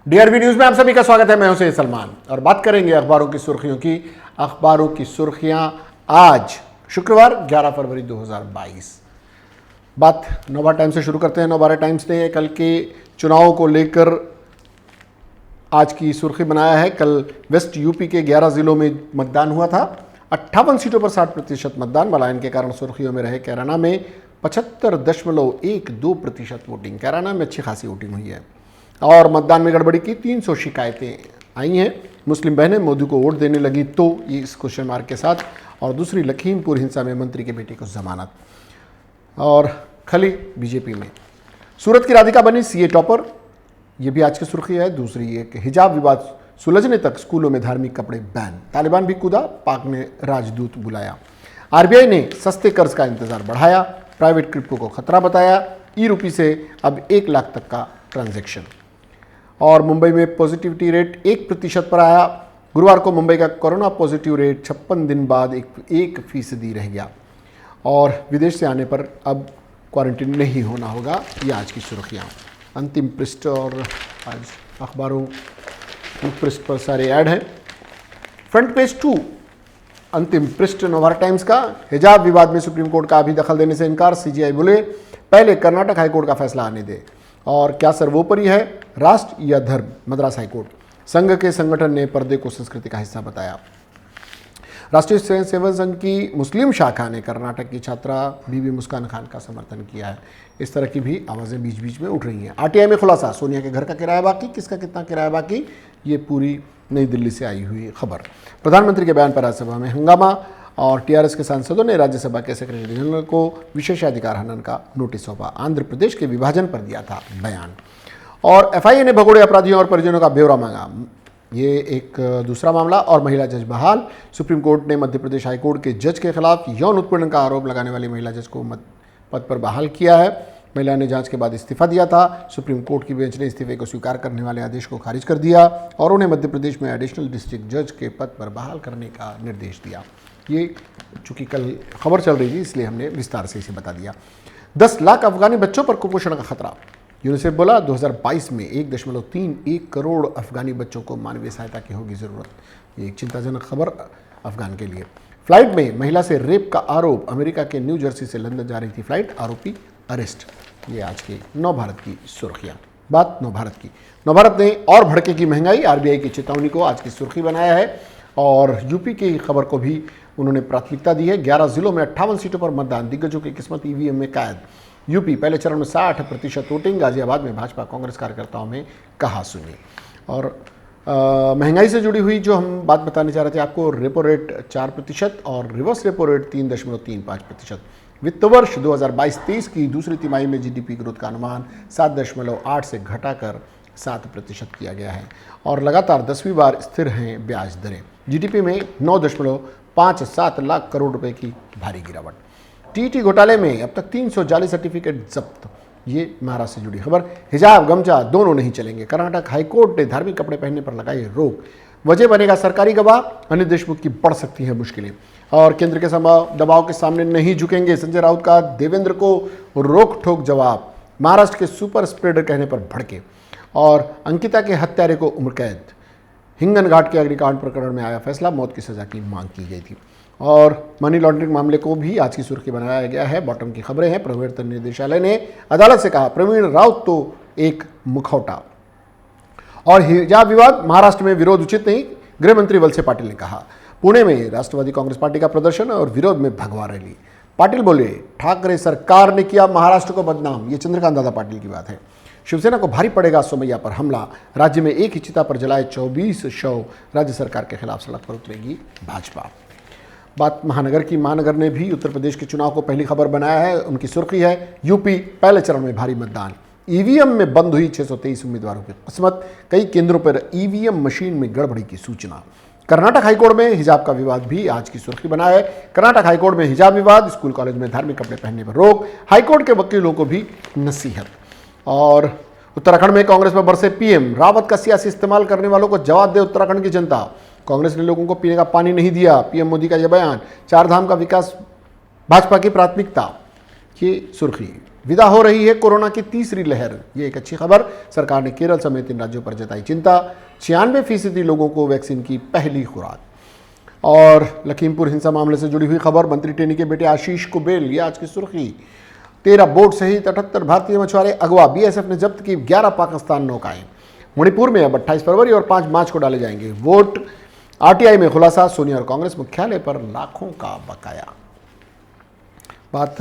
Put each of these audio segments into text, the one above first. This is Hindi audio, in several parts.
डीआरबी न्यूज में आप सभी का स्वागत है। मैं हूं सैयद सलमान और बात करेंगे अखबारों की सुर्खियों की। अखबारों की सुर्खियां आज शुक्रवार 11 फरवरी 2022। बात नवभारत टाइम्स से शुरू करते हैं। नवभारत टाइम्स ने कल के चुनावों को लेकर आज की सुर्खी बनाया है। कल वेस्ट यूपी के 11 जिलों में मतदान हुआ था। 58 सीटों पर 60% मतदान। पलायन के कारण सुर्खियों में रहे कैराना में 75.12% वोटिंग। कैराना में अच्छी खासी वोटिंग हुई है और मतदान में गड़बड़ी की 300 शिकायतें आई हैं। मुस्लिम बहनें मोदी को वोट देने लगी तो, ये इस क्वेश्चन मार्क के साथ। और दूसरी, लखीमपुर हिंसा में मंत्री के बेटे को जमानत। और खली बीजेपी में। सूरत की राधिका बनी सीए टॉपर, ये भी आज की सुर्खी है। दूसरी, एक हिजाब विवाद सुलझने तक स्कूलों में धार्मिक कपड़े बैन। तालिबान भी कूदा, पाक ने राजदूत बुलाया। आरबीआई ने सस्ते कर्ज का इंतजार बढ़ाया। प्राइवेट क्रिप्टो को खतरा बताया। ई रूपी से अब 1 लाख तक का ट्रांजैक्शन। और मुंबई में पॉजिटिविटी रेट 1% पर आया। गुरुवार को मुंबई का कोरोना पॉजिटिव रेट 56 दिन बाद 1% रह गया। और विदेश से आने पर अब क्वारंटीन नहीं होना होगा। ये आज की सुर्खियाँ। अंतिम पृष्ठ और आज अखबारों पृष्ठ पर सारे ऐड हैं। फ्रंट पेज 2 अंतिम पृष्ठ नवभारत टाइम्स का। हिजाब विवाद में सुप्रीम कोर्ट का अभी दखल देने से इनकार। सीजीआई बोले पहले कर्नाटक हाईकोर्ट का फैसला आने दे। और क्या सर्वोपरि है, राष्ट्र या धर्म? मद्रास हाईकोर्ट। संघ के संगठन ने पर्दे को संस्कृति का हिस्सा बताया। राष्ट्रीय स्वयंसेवक संघ की मुस्लिम शाखा ने कर्नाटक की छात्रा बीबी मुस्कान खान का समर्थन किया है। इस तरह की भी आवाज़ें बीच बीच में उठ रही हैं। आरटीआई में खुलासा, सोनिया के घर का किराया बाकी, किसका कितना किराया बाकी, ये पूरी नई दिल्ली से आई हुई खबर। प्रधानमंत्री के बयान पर राज्यसभा में हंगामा। और टीआरएस के सांसदों ने राज्यसभा के सेक्रेटरी जनरल को विशेषाधिकार हनन का नोटिस सौंपा। आंध्र प्रदेश के विभाजन पर दिया था बयान। और एफआईए ने भगोड़े अपराधियों और परिजनों का ब्यौरा मांगा। ये एक दूसरा मामला। और महिला जज बहाल। सुप्रीम कोर्ट ने मध्य प्रदेश हाईकोर्ट के जज के खिलाफ यौन उत्पीड़न का आरोप लगाने वाली महिला जज को पद पर बहाल किया है। महिला ने जांच के बाद इस्तीफा दिया था। सुप्रीम कोर्ट की बेंच ने इस्तीफे को स्वीकार करने वाले आदेश को खारिज कर दिया और उन्हें मध्य प्रदेश में एडिशनल डिस्ट्रिक्ट जज के पद पर बहाल करने का निर्देश दिया। ये चूंकि कल खबर चल रही थी इसलिए हमने विस्तार से इसे बता दिया। 10 लाख अफगानी बच्चों पर कुपोषण का खतरा। यूनिसेफ बोला 2022 में 1.31 करोड़ अफगानी बच्चों को मानवीय सहायता की होगी ज़रूरत। ये एक चिंताजनक खबर अफगान के लिए। फ्लाइट में महिला से रेप का आरोप। अमेरिका के न्यू जर्सी से लंदन जा रही थी फ्लाइट, आरोपी अरेस्ट। ये आज की नवभारत की सुर्खियाँ। बात नवभारत की। नवभारत ने और भड़केगी महंगाई, आरबीआई की चेतावनी को आज की सुर्खी बनाया है। और यूपी की खबर को भी उन्होंने प्राथमिकता दी है। 11 जिलों में 58 सीटों पर मतदान। दिग्गजों की किस्मत ईवीएम में कैद। यूपी पहले चरण में 60% वोटिंग। गाजियाबाद में भाजपा कांग्रेस कार्यकर्ताओं में कहा सुनी। और महंगाई से जुड़ी हुई जो हम बात बताने जा रहे थे आपको, रेपो रेट 4% और रिवर्स रेपो रेट 3.35%। वित्त वर्ष 2022-23 की दूसरी तिमाही में जीडीपी ग्रोथ का अनुमान 7.8 से घटाकर 7% किया गया है। और लगातार 10वीं बार स्थिर हैं ब्याज दरें। जीडीपी में 9.57 लाख करोड़ रुपए की भारी गिरावट। टीटी घोटाले में अब तक 300 जाली सर्टिफिकेट जब्त। ये महाराष्ट्र से जुड़ी खबर। हिजाब गमछा दोनों नहीं चलेंगे। कर्नाटक हाईकोर्ट ने धार्मिक कपड़े पहनने पर लगाई रोक। वजह बनेगा सरकारी गवाह। अनिल देशमुख की बढ़ सकती है मुश्किलें। और केंद्र के दबाव के सामने नहीं झुकेंगे। संजय राउत का देवेंद्र को रोक ठोक जवाब। महाराष्ट्र के सुपर स्प्रेडर कहने पर भड़के। और अंकिता के हत्यारे को उम्र कैद। हिंगन घाट के अग्निकांड प्रकरण में आया फैसला, मौत की सजा की मांग की गई थी। और मनी लॉन्ड्रिंग मामले को भी आज की सुर्खी बनाया गया है। बॉटम की खबरें हैं। प्रवर्तन निदेशालय ने अदालत से कहा प्रवीण राउत तो एक मुखौटा। और हिजाब विवाद, महाराष्ट्र में विरोध उचित नहीं, गृह मंत्री वत्से पाटिल ने कहा। पुणे में राष्ट्रवादी कांग्रेस पार्टी का प्रदर्शन और विरोध में भगवा रैली। पाटिल बोले ठाकरे सरकार ने किया महाराष्ट्र को बदनाम। ये चंद्रकांत दादा पाटिल की बात है। शिवसेना को भारी पड़ेगा सोमैया पर हमला। राज्य में एक ही चिता पर जलाए 24 शव। राज्य सरकार के खिलाफ सड़क पर उतरेगी भाजपा। बात महानगर की। महानगर ने भी उत्तर प्रदेश के चुनाव को पहली खबर बनाया है। उनकी सुर्खी है यूपी पहले चरण में भारी मतदान। ईवीएम में बंद हुई 623 उम्मीदवारों की किस्मत। कई केंद्रों पर ईवीएम मशीन में गड़बड़ी की सूचना। कर्नाटक हाईकोर्ट में हिजाब का विवाद भी आज की सुर्खी बना है। कर्नाटक हाईकोर्ट में हिजाब विवाद, स्कूल कॉलेज में धार्मिक कपड़े पहनने पर रोक। हाईकोर्ट के वकीलों को भी नसीहत। और उत्तराखंड में कांग्रेस पर बरसे पीएम। रावत का सियासी इस्तेमाल करने वालों को जवाब दे उत्तराखंड की जनता। कांग्रेस ने लोगों को पीने का पानी नहीं दिया, पीएम मोदी का यह बयान। 4 धाम का विकास भाजपा की प्राथमिकता। ये सुर्खी विदा हो रही है कोरोना की तीसरी लहर, ये एक अच्छी खबर। सरकार ने केरल समेत इन राज्यों पर जताई चिंता। 96% लोगों को वैक्सीन की पहली खुराक। और लखीमपुर हिंसा मामले से जुड़ी हुई खबर, मंत्री टेनी के बेटे आशीष को बेल, ये आज की सुर्खी। 13 बोट सहित 78 भारतीय मछुआरे अगवा, बीएसएफ ने जब्त की 11 पाकिस्तान नौकाएं। मणिपुर में अब 28 फरवरी और 5 मार्च को डाले जाएंगे वोट। आरटीआई में खुलासा, सोनिया और कांग्रेस मुख्यालय पर लाखों का बकाया। बात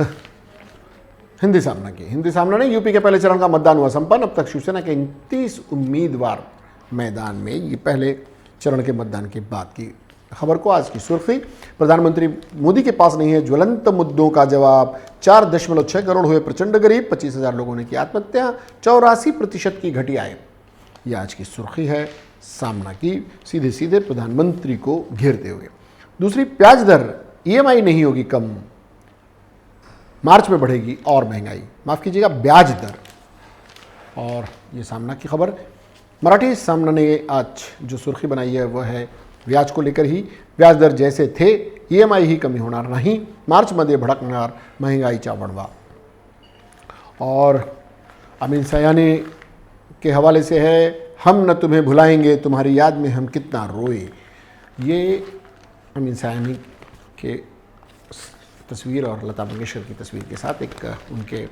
हिंदी सामना की। हिंदी सामना ने यूपी के पहले चरण का मतदान हुआ संपन्न। अब तक शिवसेना के 29 उम्मीदवार मैदान में, ये पहले चरण के मतदान के बाद की खबर को आज की सुर्खी। प्रधानमंत्री मोदी के पास नहीं है ज्वलंत मुद्दों का जवाब। 4.6 करोड़ हुए प्रचंड गरीब, 25,000 लोगों ने की आत्महत्या, 84% की घटी आय। यह आज की सुर्खी है सामना की, सीधे सीधे प्रधानमंत्री को घेरते हुए। दूसरी, प्याज दर ईएमआई नहीं होगी कम, मार्च में बढ़ेगी और महंगाई, माफ कीजिएगा ब्याज दर। और ये सामना की खबर। मराठी सामना ने आज जो सुर्खी बनाई है वह है ब्याज को लेकर ही। ब्याज दर जैसे थे, ईएमआई ही कमी होणार नहीं, मार्चमध्ये भडकणार महंगाईचा वणवा। और अमीन सयानी के हवाले से है, हम न तुम्हें भुलाएंगे, तुम्हारी याद में हम कितना रोए। ये अमीन सयानी के तस्वीर और लता मंगेशकर की तस्वीर के साथ एक उनके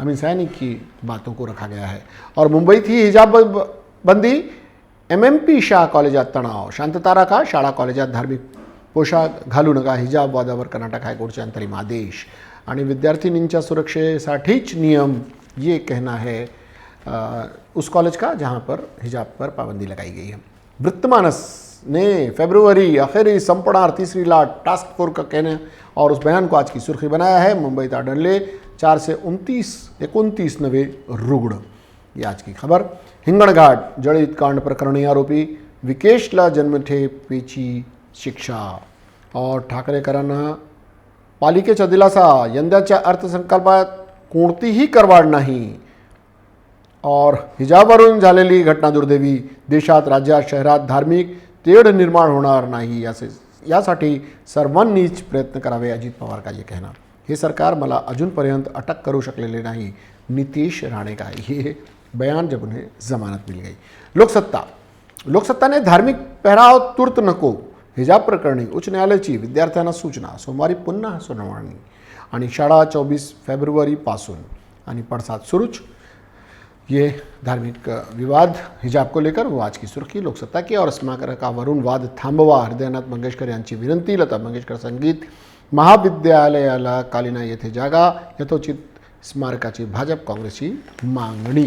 अमीन सयानी की बातों को रखा गया है। और मुंबई थी हिजाब बंदी, एमएमपी शाळा कॉलेजात तणाव, शांतता राखा, शाळा कॉलेजात धार्मिक पोशाख घालू नका, हिजाब वादावर कर्नाटक हायकोर्टचे अंतरिम आदेश। आणि विद्यार्थिनींच्या सुरक्षेसाठीच नियम, ये कहना है उस कॉलेज का जहां पर हिजाब पर पाबंदी लगाई गई है। वृत्तमानस ने फरवरी आखिरी संपणार तीसरी लाट, टास्क फोर्स का कहना और उस बयान को आज की सुर्खी बनाया है। मुंबईत आढळले 4 से 29 नवे रुग्ण, ये आज की खबर। हिंगणघाट जळीत कांड प्रकरणी आरोपी विकेशला जन्मठेपेची शिक्षा। और ठाकरेकरांना पालिकेचा दिलासा, यंदाच्या अर्थसंकल्पात कोणतीही करवाढ नाही। और हिजाबावरून झालेली घटना दुर्दैवी, देशात राज्यात शहरात धार्मिक तेढ निर्माण होणार नाही, यासाठी सर्वांनीच प्रयत्न करावे, अजित पवार का ये कहना। हे सरकार मला अजूनपर्यंत अटक करू शकलेले नाही, नीतीश राणे का ये बयान जब उन्हें जमानत मिल गई। लोकसत्ता ने धार्मिक पेहराव तुर्त नको, हिजाब प्रकरणी उच्च न्यायालयाची विद्यार्थ्यांना सूचना, सोमवारी पुन्हा सुनावणी। आणि शाळा 24 फेब्रुवारीपासून आणि पडसाद सुरूच। ये धार्मिक विवाद हिजाब को लेकर वो आज की सुर्खी लोकसत्ता की। और स्मारकावरून वाद थांबवा, हृदयनाथ मंगेशकर यांची विनंती। लता मंगेशकर संगीत महाविद्यालयाला कालिना येथे जागा, यथोचित स्मारकाची भाजप कांग्रेसची मांगणी।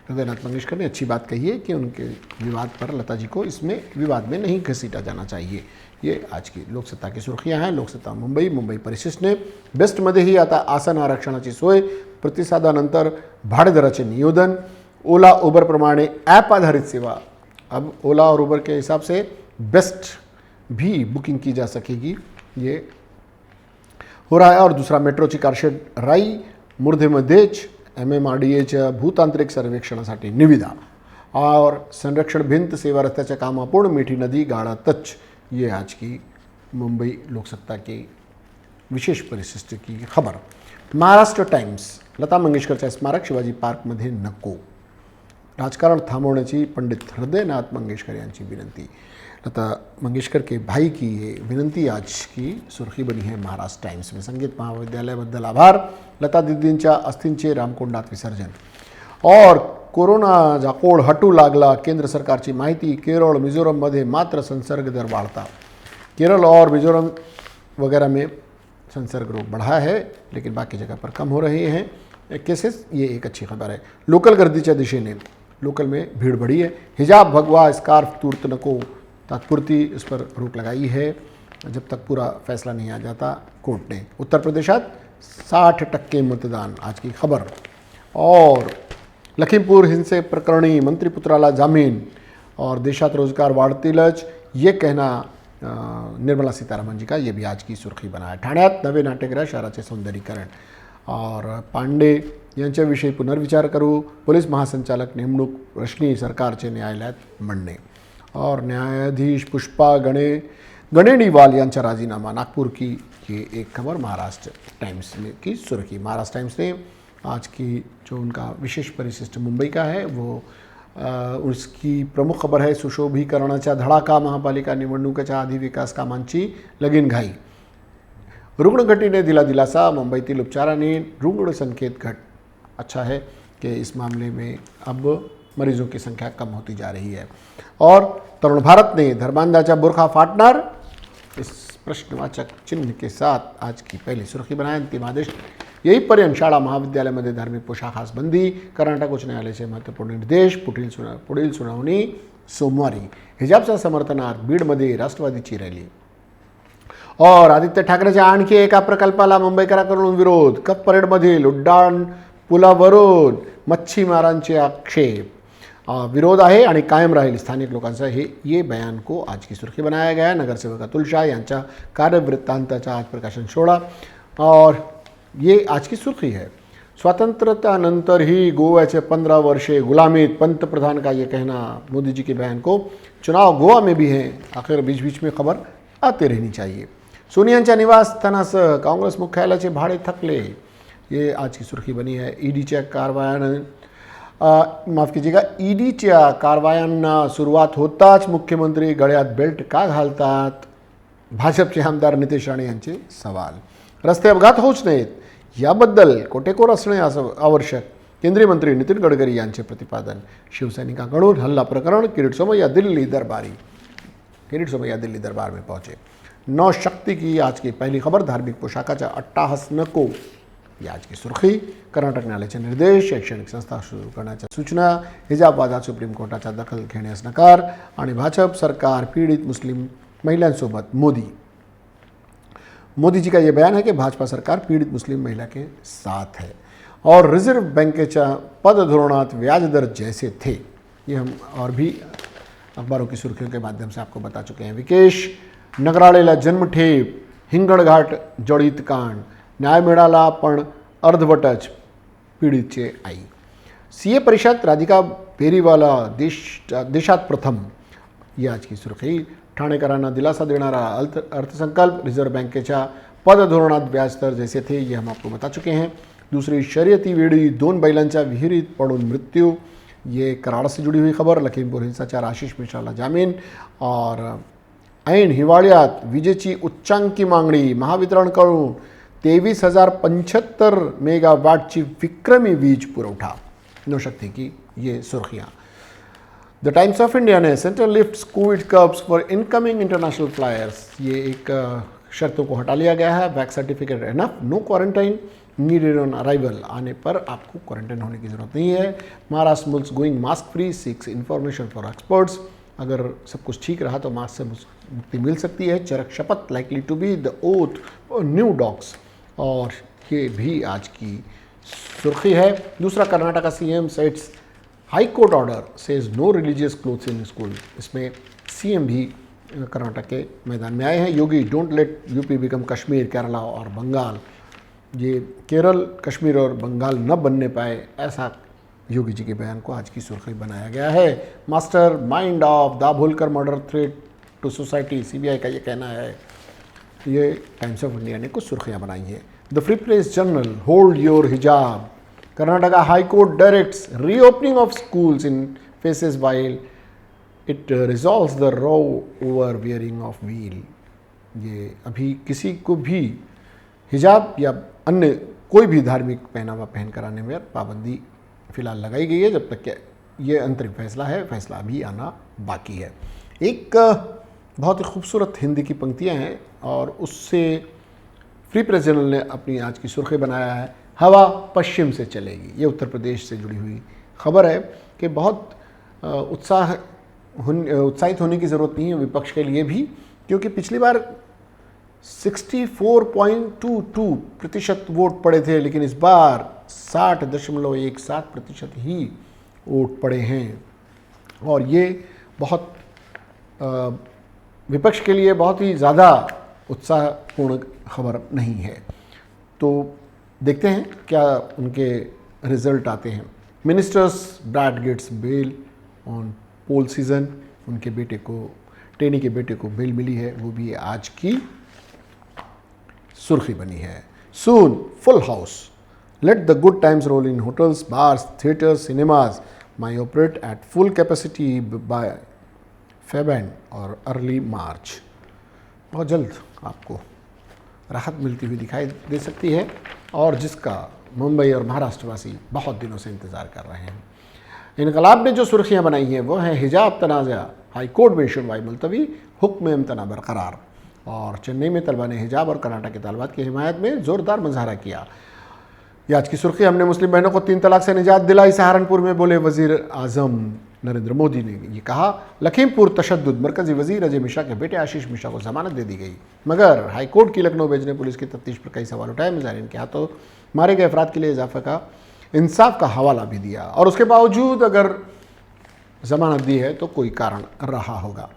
हृदयनाथ मंगेशकर ने अच्छी बात कही है कि उनके विवाद पर लता जी को इसमें विवाद में नहीं घसीटा जाना चाहिए। ये आज की लोकसत्ता की सुर्खियां हैं। लोकसत्ता मुंबई परिशिष्ट ने बेस्टमध्येही आता आसन आरक्षणाची सोय, प्रतिसादानंतर भाडेदराचे नियोजन, ओला उबर प्रमाणे ऐप आधारित सेवा। अब ओला और उबर के हिसाब से बेस्ट भी बुकिंग की जा सकेगी, ये हो रहा है। और दूसरा, मेट्रोची कारशेड राई मुर्धेमध्येच MMRDAच्या भूतांत्रिक सर्वेक्षणासाठी निविदा। और संरक्षण भिंत सेवा रस्त्याच्या कामापूर्ण, मिठी नदी गाळा टच, ये आज की मुंबई लोकसत्ता की विशेष परिशिष्ट की खबर। महाराष्ट्र टाइम्स, लता मंगेशकरच्या स्मारक शिवाजी पार्कमध्ये नको, राजकारण थांबवण्याची पंडित हृदयनाथ मंगेशकर यांची विनंती। लता मंगेशकर के भाई की ये विनंती आज की सुर्खी बनी है महाराष्ट्र टाइम्स में। संगीत महाविद्यालयाबद्दल आभार, लता दीदींच्या अस्थींचे रामकुंडात विसर्जन। और कोरोना जाकोड हटू लागला, केंद्र सरकारची माहिती। केरळ मिझोरममध्ये मात्र संसर्ग दर वाढता, केरल और मिजोरम वगैरह में संसर्ग रोग बढ़ा है, लेकिन बाकी जगह पर कम हो रहे हैं केसेस, ये एक अच्छी खबर है। लोकल गर्दीच्या दिशेने, लोकल में भीड़ बढ़ी है। हिजाब भगवा स्कार्फ तूर्त नको, तात्पुरती इस पर रोक लगाई है जब तक पूरा फैसला नहीं आ जाता कोर्ट ने। उत्तर प्रदेशात 60% मतदान, आज की खबर। और लखीमपुर हिंसे प्रकरणी मंत्रिपुत्राला जामीन और देशात रोजगार वाढतीलच, ये कहना निर्मला सीतारामन जी का, ये भी आज की सुर्खी बना है। ठाण्यात नवे नाट्यगृह, शहराचे सौंदर्यीकरण। और पांडे यांच्याविषयी पुनर्विचार करू, पोलीस महासंचालक नेमणूक प्रश्नी सरकारचे न्यायालयात म्हणणे। और न्यायाधीश पुष्पा गणेणीवाल यांचा राजीनामा, नागपुर की ये एक खबर महाराष्ट्र टाइम्स में की सुर्खी। महाराष्ट्र टाइम्स ने आज की जो उनका विशेष परिशिष्ट मुंबई का है वो उसकी प्रमुख खबर आहे सुशोभीकरणाच्या धडाका, महापालिका निवडणुकीच्या आधी विकास कामांची लगीन घाई. रुग्णघटीने दिला दिलासा, मुंबईतील उपचाराने रुग्ण संख्येत घट. अच्छा है कि इस मामले में अब मरीजों की संख्या कम होती जा रही है. और तरुण भारत ने धर्मांधाचा बुरखा फाटणार, इस प्रश्नवाचक चिन्ह के साथ आज की पहली सुर्खी बनाए. अंतिम आदेश येईपर्यंत शाळा महाविद्यालयामध्ये धार्मिक पोशाखास बंदी. कर्नाटक उच्च न्यायालयाचे महत्त्वपूर्ण निर्देश. पुढील सुनावणी सोमवारी. हिजाबच्या समर्थनार्थ बीडमध्ये राष्ट्रवादीची रॅली. और आदित्य ठाकरेच्या आणखी एका प्रकल्पाला मुंबईकरांकडून विरोध. कप परेडमधील उड्डाण पुलावरून मच्छीमारांचे आक्षेप. विरोध आहे आणि कायम राहील स्थानिक लोकांचा, ये बयान को आज की सुर्खी बनाया गया. नगरसेवक अतुल शाह यांच्या कार्यवृत्तांताचा आज प्रकाशन सोहळा और ये आज की सुर्खी है. स्वातंत्र्यानंतर ही गोव्याचे 15 वर्षे गुलामीत, पंतप्रधान का ये कहना. मोदी जी के बयान को चुनाव गोवा में भी है, आखिर बीच बीच में खबर आती रहनी चाहिए. सोनियांच्या निवासस्थानासह काँग्रेस मुख्यालयाचे भाडे थकले, ये आज की सुर्खी बनी है. ईडीच्या माफ कीजिएगा, ईडीच्या कारवायांना सुरुवात होताच मुख्यमंत्री गळ्यात बेल्ट का घालतात, भाजपचे आमदार नितेश राणे यांचे सवाल. रस्ते अपघात होऊच नयेत याबद्दल कोटेकोर असणे आवश्यक, केंद्रीय मंत्री नितीन गडकरी यांचे प्रतिपादन. शिवसैनिकांकडून हल्ला प्रकरण, किरीट सोमय्या दिल्ली दरबार में पहुंचे. नौ शक्ति की आज की पहली खबर. धार्मिक पोशाखाचा अट्टाहास नको, ही आज की सुर्खी. कर्नाटक न्यायालयाचे निर्देश. शैक्षणिक संस्था सुरू करण्याच्या सूचना. हिजाब वादात सुप्रीम कोर्टाचा दखल घेण्यास नकार. आणि भाजप सरकार पीडित मुस्लिम महिलांसोबत. मोदी जी का ये बयान है कि भाजपा सरकार पीड़ित मुस्लिम महिला के साथ है. और रिजर्व बैंकेच्या पदधोरणात ब्याज दर जैसे थे, ये हम और भी अखबारों की सुर्खियों के माध्यम से आपको बता चुके हैं. विकेश नगराळेला जन्मठेप. हिंगणघाट जळीत कांड. न्याय मिळाला पण अर्धवटच, पीडितचे आई. सीए परीक्षात राधिका बेरीवाला देशात प्रथम, ही आज की सुर्खी. ठाणेकरांना दिलासा देणारा अर्थसंकल्प. रिजर्व बैंकेच्या पदधोरणात ब्याज दर जैसे थे, ये हम आपको बता चुके हैं. दूसरी शर्यती वेळी 2 बैलांच्या विहिरीत पडून मृत्यू, ये कराड़ से जुड़ी हुई खबर. लखीमपुर हिंसाचार, आशीष मिश्राला जामीन. और ऐन हिवाळ्यात विजेची उच्चांकी मागणी. महावितरणकडून 23,075 मेगावॅटची विक्रमी वीज पुरवठा. नौशक्ति की ये सुर्खियाँ. द टाइम्स ऑफ इंडिया ने central lifts covid curbs for incoming international flyers, ये एक शर्तों को हटा लिया गया है. Vax certificate enough, no quarantine needed on arrival. आने पर आपको क्वारंटाइन होने की ज़रूरत नहीं है. Maharashtra mulls going mask free, seeks information for experts. अगर सब कुछ ठीक रहा तो मास्क से मुक्ति मिल सकती है. Charak Shapath likely to be the oath new docs, और ये भी आज की सुर्खी है. दूसरा, कर्नाटक का CM sets high court order says no religious clothes in school. इसमें सीएम भी कर्नाटक के मैदान में आए हैं. Yogi don't let UP become Kashmir, Kerala और बंगाल. ये केरल, कश्मीर और बंगाल न बनने पाए, ऐसा योगी जी के बयान को आज की सुर्खी बनाया गया है. Mastermind of Dabholkar murder threat to society, CBI का ये कहना है. ये टाइम्स ऑफ इंडिया ने कुछ सुर्खियाँ बनाई हैं. The free press journal, hold your hijab. Karnataka high court directs reopening of schools in phases while it resolves the row over wearing of veil. ये अभी किसी को भी हिजाब या अन्य कोई भी धार्मिक पहनावा पहन कर आने में पाबंदी फिलहाल लगाई गई है, जब तक कि ये अंतरिम फैसला है. फैसला अभी आना बाकी है. एक बहुत ही खूबसूरत हिंदी की पंक्तियां हैं और उससे फ्री प्रेस जर्नल ने अपनी आज की सुर्खी बनाया है. हवा पश्चिम से चलेगी. ये उत्तर प्रदेश से जुड़ी हुई खबर है कि बहुत उत्साहित होने की ज़रूरत नहीं है विपक्ष के लिए भी, क्योंकि पिछली बार 64.22% वोट पड़े थे, लेकिन इस बार 60.17% ही वोट पड़े हैं. और ये बहुत विपक्ष के लिए बहुत ही ज़्यादा उत्साहपूर्ण खबर नहीं है. तो देखते हैं क्या उनके रिजल्ट आते हैं. Minister's brat gets bail on poll season. उनके बेटे को, टेनी के बेटे को बेल मिली है, वो भी आज की सुर्खी बनी है. Soon full house. Let the good times roll in hotels, bars, theatres, cinemas. May operate at full capacity by Feb और अर्ली मार्च। बहुत जल्द आपको राहत मिलती हुई दिखाई दे सकती है और जिसका मुंबई और महाराष्ट्रवासी बहुत दिनों से इंतज़ार कर रहे हैं। इनकलाब ने जो सुर्खियां बनाई हैं वो है हिजाब तनाज़ा हाई कोर्ट में शुरवाई मुलतवी, हुक्म इम्तना बरकरार। और चेन्नई में तलबा ने हिजाब और कर्नाटक के तलबात की हिमायत में ज़ोरदार मुजाहरा किया। ये आज की सुर्खी। हमने मुस्लिम बहनों को 3 तलाक से निजात दिलाई, सहारनपुर में बोले वज़ीर आज़म नरेंद्र मोदी ने ये कहा। लखीमपुर तशद्दुद, मरकजी वज़ीर अजय मिश्रा के बेटे आशीष मिश्रा को जमानत दे दी गई, मगर हाईकोर्ट की लखनऊ भेजने पुलिस की तफ्तीश पर कई सवाल उठाए। मुजाहिरीन के हाथों मारे गए अफराद के लिए इजाफा का इंसाफ का हवाला भी दिया और उसके बावजूद अगर जमानत दी है तो कोई कारण रहा होगा।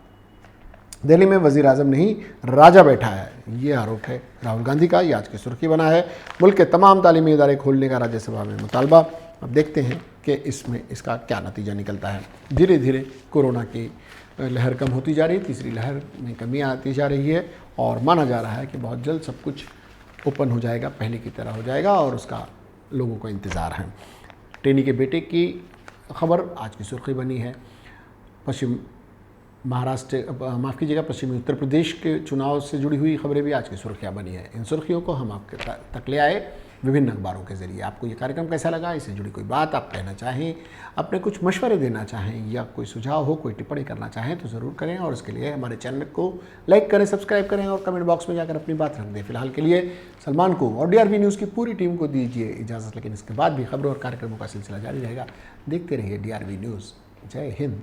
दिल्ली में वज़ीर आज़म नहीं राजा बैठा है, ये आरोप है राहुल गांधी का। ये आज की सुर्खी बना है। मुल्क के तमाम तालीमी इदारे खोलने का राज्यसभा में मुतालबा। अब देखते हैं कि इसमें इसका क्या नतीजा निकलता है। धीरे धीरे कोरोना की लहर कम होती जा रही है, तीसरी लहर में कमी आती जा रही है और माना जा रहा है कि बहुत जल्द सब कुछ ओपन हो जाएगा, पहले की तरह हो जाएगा और उसका लोगों को इंतज़ार है। टेनी के बेटे की खबर आज की सुर्खी बनी है। पश्चिम पश्चिमी उत्तर प्रदेश के चुनाव से जुड़ी हुई खबरें भी आज की सुर्खियाँ बनी है। इन सुर्खियों को हम आपके तक ले आए विभिन्न अखबारों के ज़रिए। आपको ये कार्यक्रम कैसा लगा, इससे जुड़ी कोई बात आप कहना चाहें, अपने कुछ मशवरे देना चाहें या कोई सुझाव हो, कोई टिप्पणी करना चाहें तो ज़रूर करें और इसके लिए हमारे चैनल को लाइक करें, सब्सक्राइब करें और कमेंट बॉक्स में जाकर अपनी बात रख दें। फिलहाल के लिए सलमान को और DRV न्यूज़ की पूरी टीम को दीजिए इजाज़त, लेकिन इसके बाद भी खबरों और कार्यक्रमों का सिलसिला जारी रहेगा। देखते रहिए DRV न्यूज़। जय हिंद।